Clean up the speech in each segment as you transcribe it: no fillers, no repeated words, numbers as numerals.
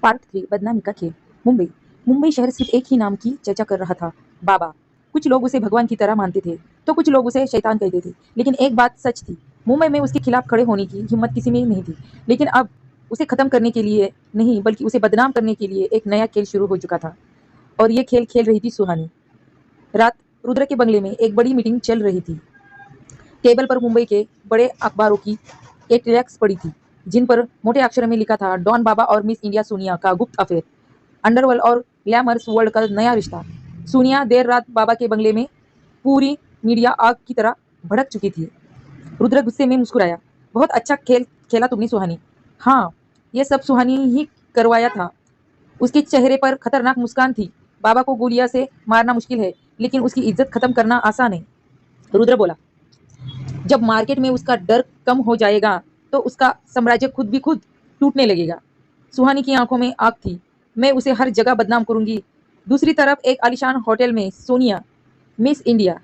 Part 3 बदनामी का खेल। मुंबई। मुंबई शहर सिर्फ एक ही नाम की चर्चा कर रहा था, बाबा। कुछ लोग उसे भगवान की तरह मानते थे तो कुछ लोग उसे शैतान कहते थे। लेकिन एक बात सच थी, मुंबई में उसके खिलाफ खड़े होने की हिम्मत किसी में नहीं थी। लेकिन अब उसे खत्म करने के लिए नहीं, बल्कि उसे बदनाम करने के लिए एक नया खेल शुरू हो चुका था। और ये खेल खेल रही थी सुहानी। रात रुद्र के बंगले में एक बड़ी मीटिंग चल रही थी। टेबल पर मुंबई के बड़े अखबारों की एक टैक्स पड़ी थी, जिन पर मोटे अक्षर में लिखा था, डॉन बाबा और मिस इंडिया सोनिया का गुप्त अफेयर, अंडरवर्ल्ड और ग्लैमरस वर्ल्ड का नया रिश्ता। सोनिया देर रात बाबा के बंगले में पूरी मीडिया आग की तरह भड़क चुकी थी। रुद्र गुस्से में मुस्कुराया। बहुत अच्छा खेल खेला तुमने सुहानी। हाँ, ये सब सुहानी ही करवाया था। उसके चेहरे पर खतरनाक मुस्कान थी। बाबा को गोलियां से मारना मुश्किल है, लेकिन उसकी इज्जत खत्म करना आसान है। रुद्र बोला, जब मार्केट में उसका डर कम हो जाएगा तो उसका साम्राज्य खुद भी खुद टूटने लगेगा। सुहानी की आंखों में आग थी। मैं उसे हर जगह बदनाम करूंगी। दूसरी तरफ एक आलीशान होटल में सोनिया, मिस इंडिया,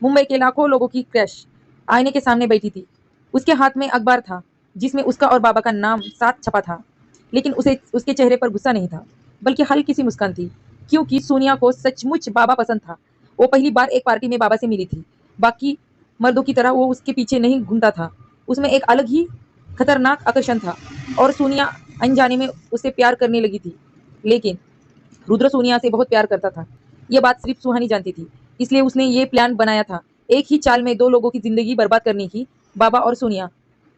मुंबई के लाखों लोगों की क्रश, आईने के सामने बैठी थी। उसके हाथ में अखबार था जिसमें उसका और बाबा का नाम साथ छपा था। लेकिन उसे उसके चेहरे पर गुस्सा नहीं था, बल्कि हल्की सी मुस्कान थी, क्योंकि सोनिया को सचमुच बाबा पसंद था। वो पहली बार एक पार्टी में बाबा से मिली थी। बाकी मर्दों की तरह वो उसके पीछे नहीं घूमता था। उसमें एक अलग ही खतरनाक आकर्षण था और सोनिया अनजाने में उसे प्यार करने लगी थी। लेकिन रुद्र सोनिया से बहुत प्यार करता था। ये बात सिर्फ सुहानी जानती थी, इसलिए उसने ये प्लान बनाया था, एक ही चाल में दो लोगों की जिंदगी बर्बाद करने की। बाबा और सोनिया।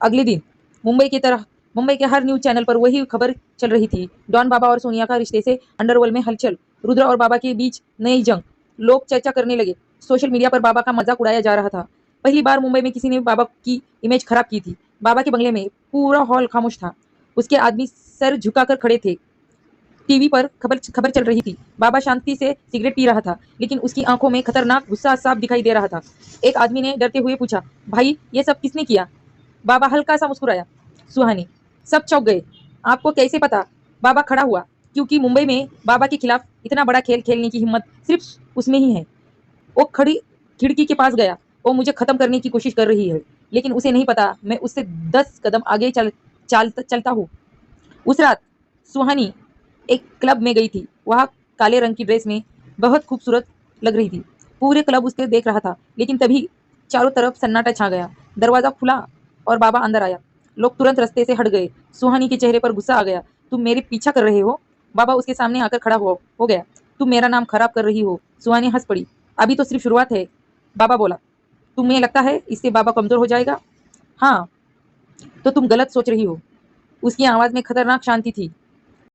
अगले दिन मुंबई के हर न्यूज चैनल पर वही खबर चल रही थी, डॉन बाबा और सोनिया का रिश्ते से अंडरवर्ल्ड में हलचल, रुद्र और बाबा के बीच नई जंग। लोग चर्चा करने लगे। सोशल मीडिया पर बाबा का मजाक उड़ाया जा रहा था। पहली बार मुंबई में किसी ने बाबा की इमेज खराब की थी। बाबा के बंगले में पूरा हॉल खामोश था। उसके आदमी सर झुकाकर खड़े थे। टीवी पर खबर खबर चल रही थी। बाबा शांति से सिगरेट पी रहा था, लेकिन उसकी आंखों में खतरनाक गुस्सा साफ दिखाई दे रहा था। एक आदमी ने डरते हुए पूछा, भाई ये सब किसने किया? बाबा हल्का सा मुस्कुराया। सुहानी। सब चौंक गए। आपको कैसे पता? बाबा खड़ा हुआ, क्योंकि मुंबई में बाबा के खिलाफ इतना बड़ा खेल खेलने की हिम्मत सिर्फ उसमें ही है। वो खड़ी खिड़की के पास गया। वो मुझे खत्म करने की कोशिश कर रही है, लेकिन उसे नहीं पता मैं उससे 10 कदम आगे चलता हूँ। उस रात सुहानी एक क्लब में गई थी। वह काले रंग की ड्रेस में बहुत खूबसूरत लग रही थी। पूरे क्लब उसके देख रहा था, लेकिन तभी चारों तरफ सन्नाटा छा गया। दरवाजा खुला और बाबा अंदर आया। लोग तुरंत रास्ते से हट गए। सुहानी के चेहरे पर गुस्सा आ गया। तुम मेरे पीछा कर रहे हो? बाबा उसके सामने आकर खड़ा हो गया। तुम मेरा नाम खराब कर रही हो। सुहानी हंस पड़ी। अभी तो सिर्फ शुरुआत है। बाबा बोला, तुम्हें लगता है इससे बाबा कमजोर हो जाएगा? हाँ, तो तुम गलत सोच रही हो। उसकी आवाज में खतरनाक शांति थी।